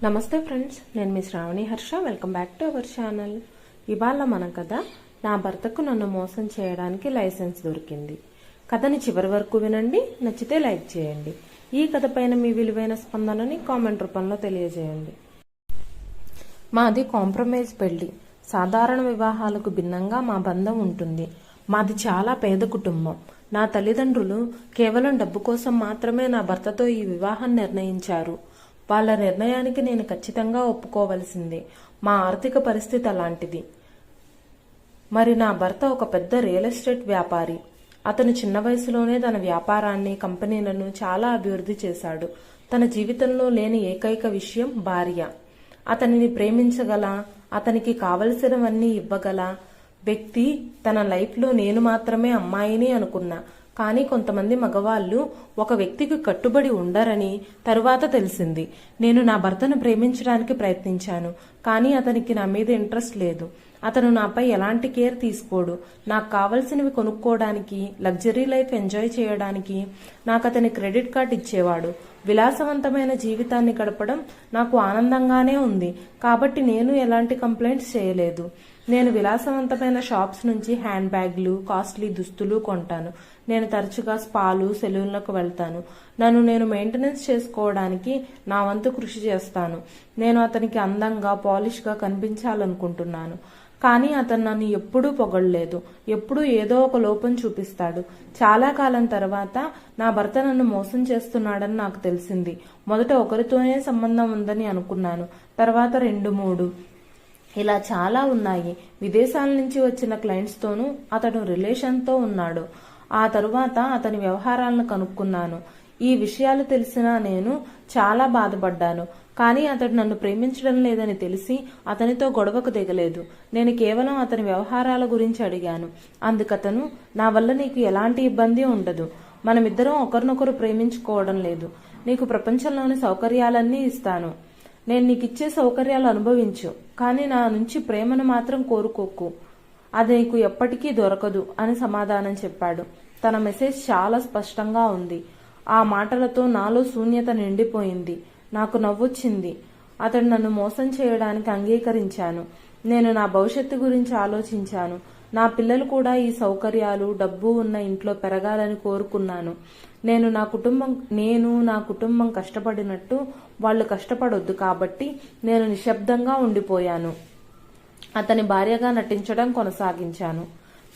నమస్తే ఫ్రెండ్స్, నేను మీ Sravani Harsha. Welcome back to our channel. ఇవాళ మన కథ నా భర్తకు నన్ను మోసం చేయడానికి లైసెన్స్ దొరికింది. కథని చివరి వరకు వినండి. నచ్చితే లైక్ చేయండి. ఈ కథ పైన మీ విలువైన స్పందనని కామెంట్ రూపంలో తెలియజేయండి. మాది కాంప్రమైజ్ పెళ్లి. సాధారణ వివాహాలకు భిన్నంగా మా బంధం ఉంటుంది. మాది చాలా పేద కుటుంబం. నా తల్లిదండ్రులు కేవలం డబ్బు కోసం మాత్రమే నా భర్తతో ఈ వివాహం నిర్ణయించారు. వాళ్ళ నిర్ణయానికి నేను ఖచ్చితంగా ఒప్పుకోవలసిందే. మా ఆర్థిక పరిస్థితి అలాంటిది. మరి నా భర్త ఒక పెద్ద రియల్ ఎస్టేట్ వ్యాపారి. అతను చిన్న వయసులోనే తన వ్యాపారాన్ని, కంపెనీలను చాలా అభివృద్ధి చేశాడు. తన జీవితంలో లేని ఏకైక విషయం భార్య. అతనిని ప్రేమించగల, అతనికి కావలసినవన్నీ ఇవ్వగల వ్యక్తి తన లైఫ్లో నేను మాత్రమే అమ్మాయిని అనుకున్నా. కానీ కొంతమంది మగవాళ్ళు ఒక వ్యక్తికి కట్టుబడి ఉండరని తరువాత తెలిసింది. నేను నా భర్తను ప్రేమించడానికి ప్రయత్నించాను, కానీ అతనికి నా మీద ఇంట్రెస్ట్ లేదు. అతను నాపై ఎలాంటి కేర్ తీసుకోడు. నాకు కావలసినవి కొనుక్కోవడానికి, లగ్జరీ లైఫ్ ఎంజాయ్ చేయడానికి నాకు అతని క్రెడిట్ కార్డ్ ఇచ్చేవాడు. విలాసవంతమైన జీవితాన్ని గడపడం నాకు ఆనందంగానే ఉంది, కాబట్టి నేను ఎలాంటి కంప్లైంట్స్ చేయలేదు. నేను విలాసవంతమైన షాప్స్ నుంచి హ్యాండ్ బ్యాగ్లు, కాస్ట్లీ దుస్తులు కొంటాను. నేను తరచుగా స్పాలు, సెలూన్లకు వెళ్తాను. నన్ను నేను మెయింటెనెన్స్ చేసుకోవడానికి నా వంతు కృషి చేస్తాను. నేను అతనికి అందంగా, పాలిష్గా కనిపించాలనుకుంటున్నాను. కానీ అతను నన్ను ఎప్పుడూ పొగడలేదు. ఎప్పుడూ ఏదో ఒక లోపం చూపిస్తాడు. చాలా కాలం తర్వాత నా భర్త నన్ను మోసం చేస్తున్నాడని నాకు తెలిసింది. మొదట ఒకరితోనే సంబంధం ఉందని అనుకున్నాను. తర్వాత 2-3 ఇలా చాలా ఉన్నాయి. విదేశాల నుంచి వచ్చిన క్లయింట్స్తోనూ అతడు రిలేషన్తో ఉన్నాడు. ఆ తరువాత అతని వ్యవహారాలను కనుక్కున్నాను. ఈ విషయాలు తెలిసినా నేను చాలా బాధపడ్డాను. కానీ అతడు నన్ను ప్రేమించడం లేదని తెలిసి అతనితో గొడవకు దిగలేదు. నేను కేవలం అతని వ్యవహారాల గురించి అడిగాను. అందుకతను, నా వల్ల నీకు ఎలాంటి ఇబ్బంది ఉండదు. మనమిద్దరం ఒకరినొకరు ప్రేమించుకోవడం లేదు. నీకు ప్రపంచంలోని సౌకర్యాలన్నీ ఇస్తాను. నేను నీకిచ్చే సౌకర్యాలు అనుభవించు, కానీ నా నుంచి ప్రేమను మాత్రం కోరుకోకు. అది నీకు ఎప్పటికీ దొరకదు అని సమాధానం చెప్పాడు. తన మెసేజ్ చాలా స్పష్టంగా ఉంది. ఆ మాటలతో నాలో శూన్యత నిండిపోయింది. నాకు నవ్వొచ్చింది. అతడు నన్ను మోసం చేయడానికి అంగీకరించాను. నేను నా భవిష్యత్తు గురించి ఆలోచించాను. నా పిల్లలు కూడా ఈ సౌకర్యాలు, డబ్బు ఉన్న ఇంట్లో పెరగాలని కోరుకున్నాను. నేను నా కుటుంబం కష్టపడినట్టు వాళ్ళు కష్టపడొద్దు, కాబట్టి నేను నిశ్శబ్దంగా ఉండిపోయాను. అతని భార్యగా నటించడం కొనసాగించాను.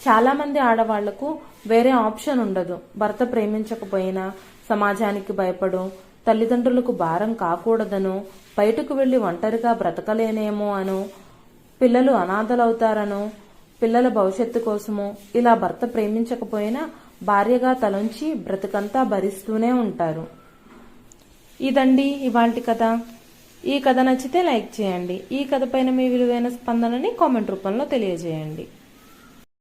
చాలా మంది ఆడవాళ్లకు వేరే ఆప్షన్ ఉండదు. భర్త ప్రేమించకపోయినా సమాజానికి భయపడో, తల్లిదండ్రులకు భారం కాకూడదనో, బయటకు వెళ్లి ఒంటరిగా బ్రతకలేనేమో అనో, పిల్లలు అనాథలవుతారనో, పిల్లల భవిష్యత్తు కోసమో ఇలా భర్త ప్రేమించకపోయినా భార్యగా తలంచి బ్రతుకంతా భరిస్తూనే ఉంటారు. ఇదండి ఇవాల్టి కథ. ఈ కథ నచ్చితే లైక్ చేయండి. ఈ కథ పైన మీ విలువైన స్పందనని కామెంట్ రూపంలో తెలియజేయండి.